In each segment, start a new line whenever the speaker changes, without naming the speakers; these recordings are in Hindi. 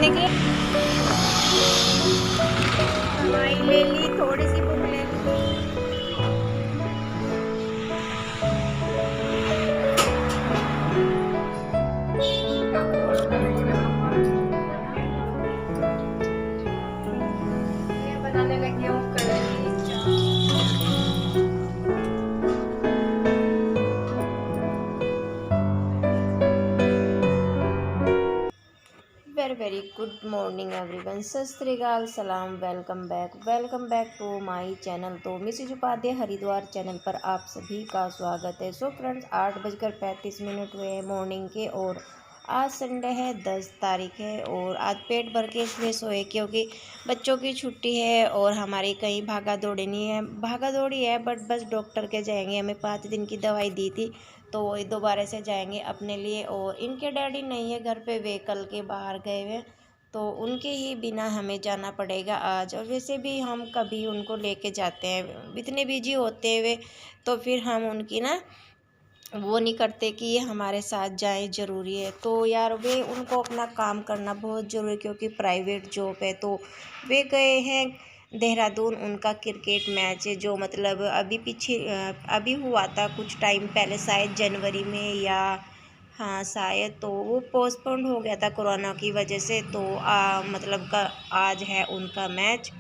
देखने के लिए दवाई ले ली, थोड़ी सी बुक ले ली। ये बनाने लगी हूँ कढ़ी very very good morning everyone. Sat Sri Akal, सलाम, welcome back to my channel. तो मिसेज उपाध्याय हरिद्वार चैनल पर आप सभी का स्वागत है। सो फ्रेंड्स, 8:35 हुए हैं मॉर्निंग के और आज संडे है, 10 तारीख है और आज पेट भर के इसलिए सोए क्योंकि बच्चों की छुट्टी है और हमारी कहीं भागा दौड़ी नहीं है। भागा दौड़ी है बट बस डॉक्टर के जाएंगे, हमें 5 दिन की दवाई दी थी तो दोबारा से जाएंगे अपने लिए। और इनके डैडी नहीं है घर पे, वे कल के बाहर गए हुए, तो उनके ही बिना हमें जाना पड़ेगा आज। और वैसे भी हम कभी उनको लेके जाते हैं, इतने बिजी होते हैं वे, तो फिर हम उनकी ना वो नहीं करते कि ये हमारे साथ जाए, ज़रूरी है। तो यार वे उनको अपना काम करना बहुत ज़रूरी है क्योंकि प्राइवेट जॉब है। तो वे गए हैं देहरादून, उनका क्रिकेट मैच है जो मतलब अभी हुआ था कुछ टाइम पहले, शायद जनवरी में या हाँ शायद, तो वो पोस्टपोन्ड हो गया था कोरोना की वजह से। तो मतलब आज है उनका मैच।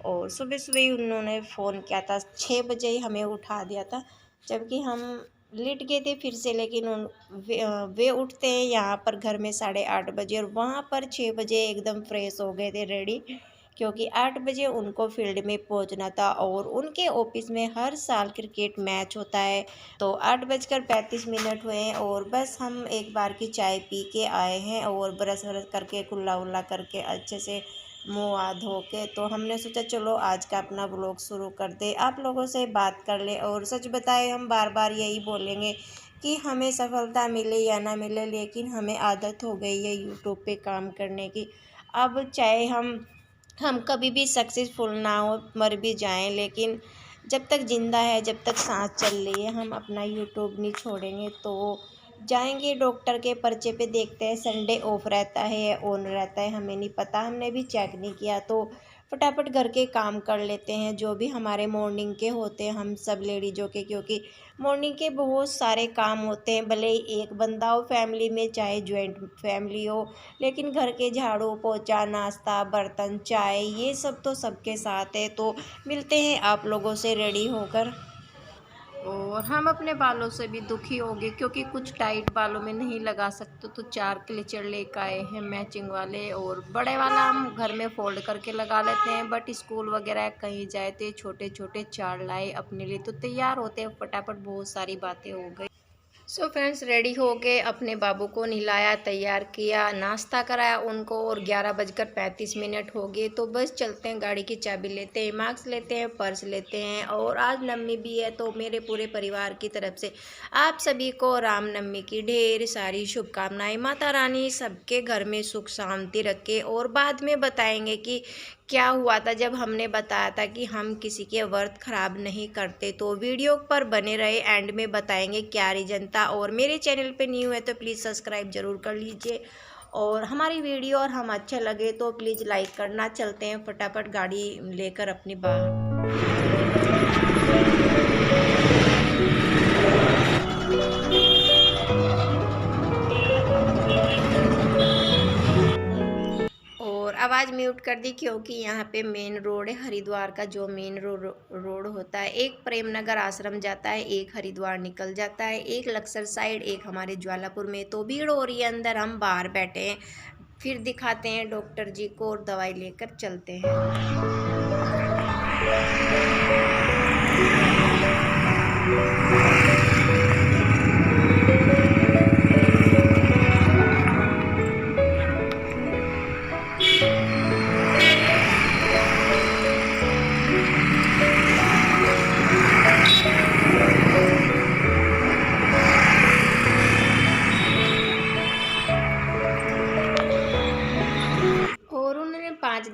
और सुबह सुबह ही उन्होंने फ़ोन किया था, 6 बजे ही हमें उठा दिया था जबकि हम लेट गए थे फिर से। लेकिन वे उठते हैं यहाँ पर घर में 8:30 बजे और वहाँ पर 6 बजे एकदम फ्रेश हो गए थे, रेडी, क्योंकि 8 बजे उनको फील्ड में पहुँचना था। और उनके ऑफिस में हर साल क्रिकेट मैच होता है। तो 8:35 हुए हैं और बस हम एक बार की चाय पी के आए हैं और ब्रश व्रश करके कुल्ला उल्ला करके अच्छे से मुँह हाथ धो के, तो हमने सोचा चलो आज का अपना व्लॉग शुरू कर दे, आप लोगों से बात कर ले। और सच बताए, हम बार बार यही बोलेंगे कि हमें सफलता मिले या ना मिले, लेकिन हमें आदत हो गई है यूट्यूब पे काम करने की। अब चाहे हम कभी भी सक्सेसफुल ना हो, मर भी जाएं, लेकिन जब तक ज़िंदा है, जब तक सांस चल रही है, हम अपना यूट्यूब नहीं छोड़ेंगे। तो जाएंगे डॉक्टर के पर्चे पे, देखते हैं संडे ऑफ रहता है या ऑन रहता है, हमें नहीं पता, हमने भी चेक नहीं किया। तो फटाफट घर के काम कर लेते हैं जो भी हमारे मॉर्निंग के होते हैं, हम सब लेडीज़ों के, क्योंकि मॉर्निंग के बहुत सारे काम होते हैं। भले ही एक बंदा हो फैमिली में, चाहे जॉइंट फैमिली हो, लेकिन घर के झाड़ू पोछा, नाश्ता, बर्तन, चाय, ये सब तो सबके साथ है। तो मिलते हैं आप लोगों से रेडी होकर। और हम अपने बालों से भी दुखी हो गए क्योंकि कुछ टाइट बालों में नहीं लगा सकते, तो 4 क्लिचर लेकर आए हैं मैचिंग वाले। और बड़े वाला हम घर में फोल्ड करके लगा लेते हैं, बट स्कूल वगैरह कहीं जाए तो छोटे छोटे 4 लाए अपने लिए, तो तैयार होते हैं फटाफट, बहुत सारी बातें हो गई। सो फ्रेंड्स, रेडी हो के अपने बाबू को नहलाया, तैयार किया, नाश्ता कराया उनको और 11:35 हो गए। तो बस चलते हैं, गाड़ी की चाबी लेते हैं, मास्क लेते हैं, पर्स लेते हैं। और आज नवमी भी है, तो मेरे पूरे परिवार की तरफ से आप सभी को रामनवमी की ढेर सारी शुभकामनाएं। माता रानी सबके घर में सुख शांति रखे। और बाद में बताएंगे कि क्या हुआ था जब हमने बताया था कि हम किसी के व्रत खराब नहीं करते। तो वीडियो पर बने रहे, एंड में बताएंगे क्या रीज़न था। और मेरे चैनल पे न्यू है तो प्लीज़ सब्सक्राइब ज़रूर कर लीजिए। और हमारी वीडियो और हम अच्छे लगे तो प्लीज़ लाइक करना। चलते हैं फटाफट गाड़ी लेकर अपनी बाहर। और आवाज़ म्यूट कर दी क्योंकि यहाँ पे मेन रोड है हरिद्वार का, जो मेन रोड होता है। एक प्रेम नगर आश्रम जाता है, एक हरिद्वार निकल जाता है, एक लक्सर साइड, एक हमारे ज्वालापुर में। तो भीड़ हो रही है अंदर, हम बाहर बैठे हैं, फिर दिखाते हैं डॉक्टर जी को और दवाई लेकर चलते हैं।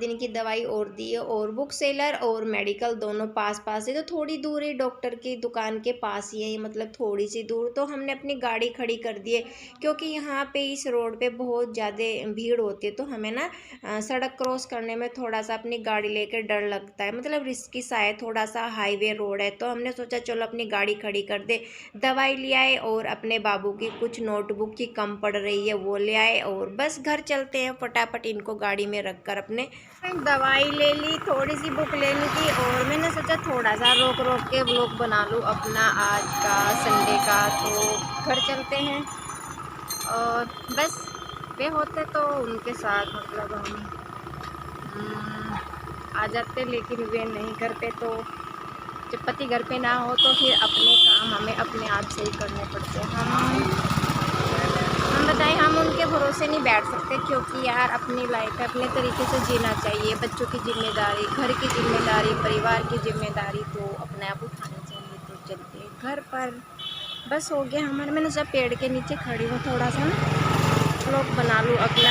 दिन की दवाई और दी है, और बुक सेलर और मेडिकल दोनों पास पास है, तो थोड़ी दूर है, डॉक्टर की दुकान के पास ही है, मतलब थोड़ी सी दूर। तो हमने अपनी गाड़ी खड़ी कर दी है, क्योंकि यहाँ पे इस रोड पे बहुत ज़्यादा भीड़ होती है, तो हमें ना सड़क क्रॉस करने में थोड़ा सा अपनी गाड़ी लेकर डर लगता है, मतलब रिस्की सा है, थोड़ा सा हाईवे रोड है। तो हमने सोचा चलो अपनी गाड़ी खड़ी कर दे, दवाई ले आए और अपने बाबू की कुछ नोटबुक की कम पड़ रही है वो ले आए, और बस घर चलते हैं फटाफट इनको गाड़ी में रख कर। अपने दवाई ले ली, थोड़ी सी बुक लेनी थी, और मैंने सोचा थोड़ा सा रोक रोक के व्लॉग बना लूँ अपना आज का संडे का। तो घर चलते हैं, और बस वे होते तो उनके साथ मतलब हम आ जाते, लेकिन वे नहीं घर पे, तो जब पति घर पे ना हो तो फिर अपने काम हमें अपने आप से ही करने पड़ते हैं। हम बताएं, हम उनके भरोसे नहीं बैठ सकते, क्योंकि यार अपनी लाइफ है, अपने तरीके से जीना चाहिए। बच्चों की जिम्मेदारी, घर की जिम्मेदारी, परिवार की जिम्मेदारी तो अपने आप उठानी चाहिए। तो चलते हैं घर पर, बस हो गया हमारे। मैंने सब पेड़ के नीचे खड़ी हूँ, थोड़ा सा ना व्लॉग बना लूँ अपना।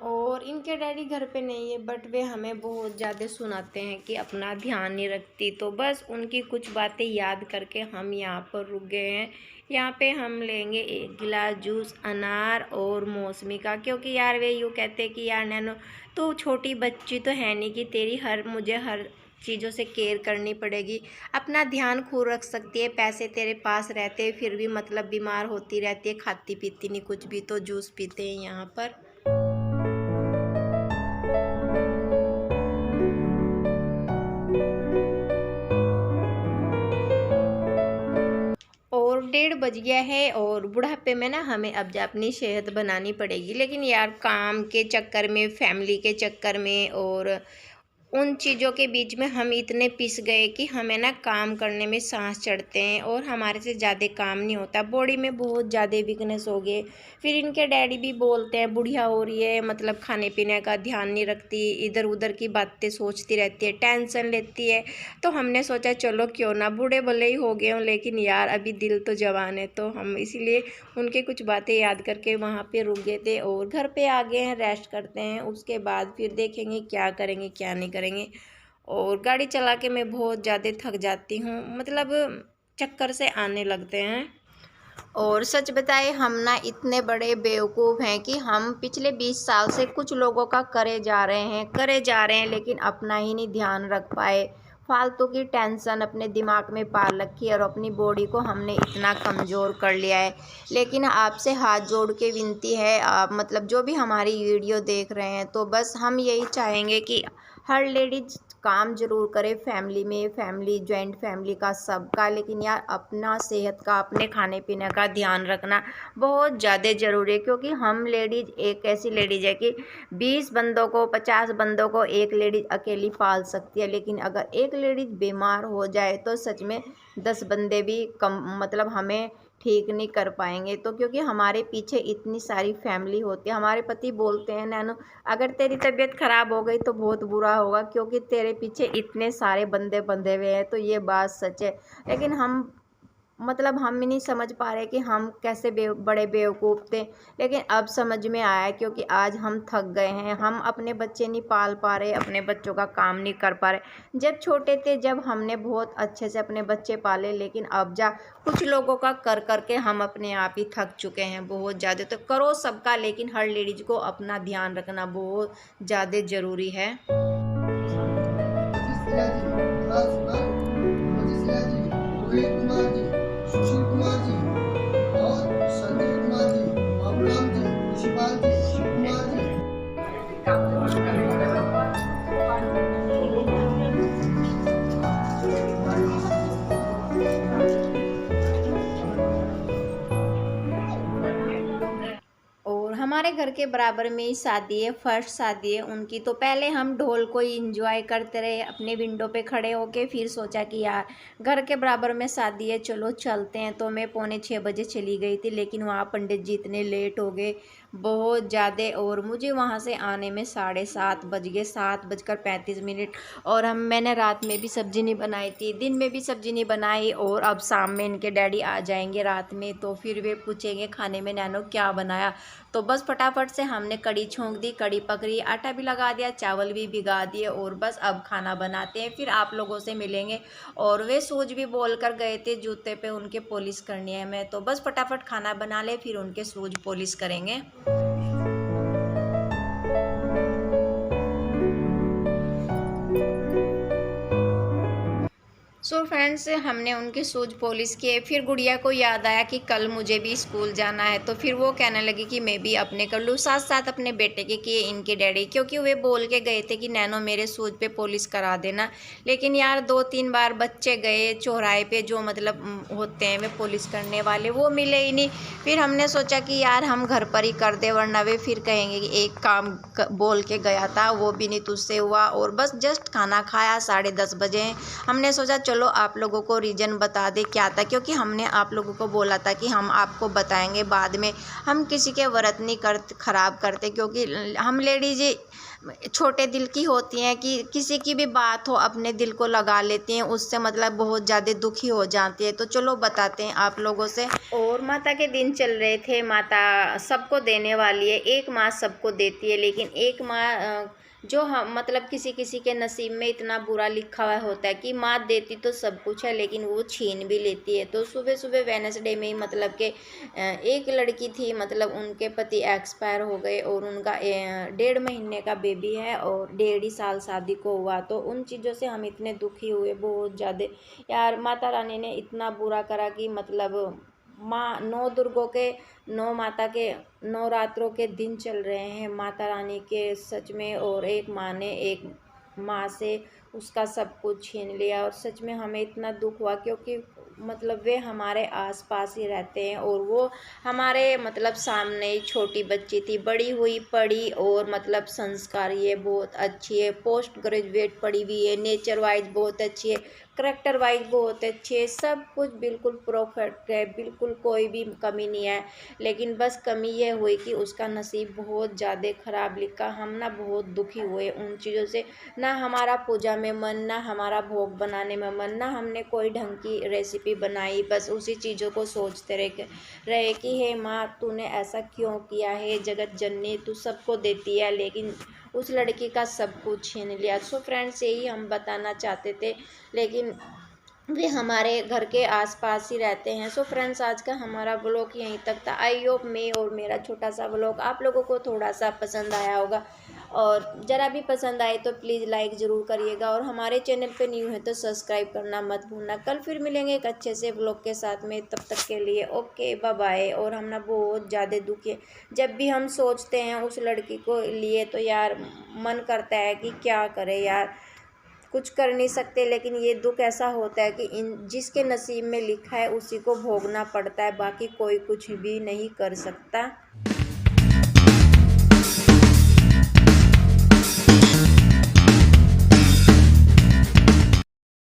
और इनके डैडी घर पे नहीं है, बट वे हमें बहुत ज़्यादा सुनाते हैं कि अपना ध्यान नहीं रखती, तो बस उनकी कुछ बातें याद करके हम यहाँ पर रुक गए हैं। यहाँ पे हम लेंगे एक गिलास जूस अनार और मौसमी का, क्योंकि यार वे यूँ कहते हैं कि यार नैनो तू छोटी बच्ची तो है नहीं कि तेरी मुझे हर चीज़ों से केयर करनी पड़ेगी, अपना ध्यान खुद रख सकती है, पैसे तेरे पास रहते फिर भी मतलब बीमार होती रहती है, खाती पीती नहीं कुछ भी, तो जूस पीते हैं यहाँ पर। और 1:30 बज गया है, और बुढ़ापे में ना हमें अब जा अपनी सेहत बनानी पड़ेगी, लेकिन यार काम के चक्कर में, फैमिली के चक्कर में और उन चीज़ों के बीच में हम इतने पिस गए कि हमें ना काम करने में सांस चढ़ते हैं, और हमारे से ज़्यादा काम नहीं होता, बॉडी में बहुत ज़्यादा वीकनेस हो गए। फिर इनके डैडी भी बोलते हैं बुढ़िया हो रही है, मतलब खाने पीने का ध्यान नहीं रखती, इधर उधर की बातें सोचती रहती है, टेंशन लेती है। तो हमने सोचा चलो क्यों ना, बूढ़े भले ही हो गए हों लेकिन यार अभी दिल तो जवान है, तो हम इसीलिए उनके कुछ बातें याद करके वहाँ पे रुक गए थे, और घर पे आ गए हैं, रेस्ट करते हैं, उसके बाद फिर देखेंगे क्या करेंगे क्या नहीं करेंगे। और गाड़ी चला के मैं बहुत ज़्यादा थक जाती हूँ, मतलब चक्कर से आने लगते हैं। और सच बताए हम ना इतने बड़े बेवकूफ़ हैं कि हम पिछले 20 साल से कुछ लोगों का करे जा रहे हैं, लेकिन अपना ही नहीं ध्यान रख पाए। फालतू की टेंशन अपने दिमाग में पाल रखी है, और अपनी बॉडी को हमने इतना कमज़ोर कर लिया है। लेकिन आपसे हाथ जोड़ के विनती है, आप मतलब जो भी हमारी वीडियो देख रहे हैं, तो बस हम यही चाहेंगे कि हर लेडीज काम ज़रूर करे फैमिली में, फैमिली जॉइंट फैमिली का सबका, लेकिन यार अपना सेहत का, अपने खाने पीने का ध्यान रखना बहुत ज़्यादा ज़रूरी है। क्योंकि हम लेडीज़ एक ऐसी लेडीज़ है कि 20 बंदों को, 50 बंदों को एक लेडीज़ अकेली पाल सकती है, लेकिन अगर एक लेडीज़ बीमार हो जाए तो सच में 10 बंदे भी कम मतलब हमें ठीक नहीं कर पाएंगे। तो क्योंकि हमारे पीछे इतनी सारी फैमिली होती है, हमारे पति बोलते हैं नैनो अगर तेरी तबीयत ख़राब हो गई तो बहुत बुरा होगा, क्योंकि तेरे पीछे इतने सारे बंदे बंधे हुए हैं। तो ये बात सच है, लेकिन हम मतलब हम ही नहीं समझ पा रहे कि हम कैसे बड़े बेवकूफ़ थे। लेकिन अब समझ में आया, क्योंकि आज हम थक गए हैं, हम अपने बच्चे नहीं पाल पा रहे, अपने बच्चों का काम नहीं कर पा रहे। जब छोटे थे जब हमने बहुत अच्छे से अपने बच्चे पाले, लेकिन अब जा कुछ लोगों का कर कर के हम अपने आप ही थक चुके हैं बहुत ज़्यादा। तो करो सबका, लेकिन हर लेडीज़ को अपना ध्यान रखना बहुत ज़्यादा ज़रूरी है। रोहित कुमार जी, सुशील कुमार जी और संजय कुमार जी, बाबूराम जी, ऋषिपाल जी, शिव कुमार जी। और हमारे घर के बराबर में ही शादी है, फर्स्ट शादी है उनकी, तो पहले हम ढोल को ही इंजॉय करते रहे अपने विंडो पे खड़े होके। फिर सोचा कि यार घर के बराबर में शादी है, चलो चलते हैं। तो मैं 5:45 चली गई थी, लेकिन वहाँ पंडित जी इतने लेट हो गए बहुत ज़्यादा, और मुझे वहाँ से आने में 7:30 बज गए, 7:35। और मैंने रात में भी सब्ज़ी नहीं बनाई थी, दिन में भी सब्ज़ी नहीं बनाई, और अब शाम में इनके डैडी आ जाएंगे रात में, तो फिर वे पूछेंगे खाने में नैनो क्या बनाया। तो बस फटाफट से हमने कड़ी छोंक दी, कड़ी पकड़ी, आटा भी लगा दिया, चावल भी भिगा दिए और बस अब खाना बनाते हैं, फिर आप लोगों से मिलेंगे। और वे शूज भी बोल कर गए थे जूते पे उनके पॉलिश करनी है हमें, तो बस फटाफट खाना बना ले फिर उनके शूज पॉलिश करेंगे। सो फ्रेंड्स, हमने उनके शूज पॉलिश किए। फिर गुड़िया को याद आया कि कल मुझे भी स्कूल जाना है, तो फिर वो कहने लगी कि मैं भी अपने कर लूँ। साथ साथ अपने बेटे के किए इनके डैडी, क्योंकि वे बोल के गए थे कि नैनो मेरे शूज पे पॉलिश करा देना। लेकिन यार 2-3 बार बच्चे गए चौराहे पे, जो मतलब होते हैं वे पॉलिश करने वाले, वो मिले ही नहीं। फिर हमने सोचा कि यार हम घर पर ही कर दे, वरना वे फिर कहेंगे कि एक काम बोल के गया था वो भी नहीं तुझसे हुआ। और बस जस्ट खाना खाया, 10:30 बजे। हमने सोचा चलो आप लोगों को रीज़न बता दे क्या था, क्योंकि हमने आप लोगों को बोला था कि हम आपको बताएंगे बाद में। हम किसी के व्रत नहीं ख़राब करते, क्योंकि हम लेडीज छोटे दिल की होती हैं कि किसी की भी बात हो अपने दिल को लगा लेती हैं, उससे मतलब बहुत ज़्यादा दुखी हो जाती है। तो चलो बताते हैं आप लोगों से। और माता के दिन चल रहे थे। माता सबको देने वाली है, एक माँ सबको देती है, लेकिन एक माँ जो हम मतलब किसी किसी के नसीब में इतना बुरा लिखा हुआ होता है कि माँ देती तो सब कुछ है लेकिन वो छीन भी लेती है। तो सुबह सुबह वेडनेसडे में ही मतलब कि एक लड़की थी, मतलब उनके पति एक्सपायर हो गए और उनका 1.5 महीने का बेबी है और 1.5 ही साल शादी को हुआ। तो उन चीज़ों से हम इतने दुखी हुए बहुत ज़्यादा। यार माता रानी ने इतना बुरा करा कि मतलब माँ 9 दुर्गों के 9 माता के 9 रात्रों के दिन चल रहे हैं माता रानी के सच में। और एक माँ ने एक माँ से उसका सब कुछ छीन लिया और सच में हमें इतना दुख हुआ, क्योंकि मतलब वे हमारे आसपास ही रहते हैं और वो हमारे मतलब सामने ही छोटी बच्ची थी, बड़ी हुई पढ़ी और मतलब संस्कार ये बहुत अच्छी है, पोस्ट ग्रेजुएट पढ़ी हुई है, नेचर वाइज बहुत अच्छी है, करैक्टर वाइज बहुत अच्छी है, सब कुछ बिल्कुल परफेक्ट है, बिल्कुल कोई भी कमी नहीं है। लेकिन बस कमी ये हुई कि उसका नसीब बहुत ज़्यादा ख़राब लिखा। हम ना बहुत दुखी हुए उन चीज़ों से, ना हमारा पूजा में मन, ना हमारा भोग बनाने में मन, ना हमने कोई ढंग की रेसिपी बनाई। बस उसी चीज़ों को सोचते रहे कि हे माँ तूने ऐसा क्यों किया है, जगत जननी तू सबको देती है लेकिन उस लड़की का सब कुछ छीन लिया। सो फ्रेंड्स, यही हम बताना चाहते थे, लेकिन वे हमारे घर के आसपास ही रहते हैं। सो फ्रेंड्स, आज का हमारा व्लॉग यहीं तक था। आई होप मैं और मेरा छोटा सा व्लॉग आप लोगों को थोड़ा सा पसंद आया होगा, और ज़रा भी पसंद आए तो प्लीज़ लाइक ज़रूर करिएगा, और हमारे चैनल पे न्यू है तो सब्सक्राइब करना मत भूलना। कल फिर मिलेंगे एक अच्छे से व्लॉग के साथ में, तब तक के लिए ओके बाय बाय। और हम ना बहुत ज़्यादा दुखी, जब भी हम सोचते हैं उस लड़की को लिए तो यार मन करता है कि क्या करे यार, कुछ कर नहीं सकते। लेकिन ये दुख ऐसा होता है कि जिसके नसीब में लिखा है उसी को भोगना पड़ता है, बाकी कोई कुछ भी नहीं कर सकता।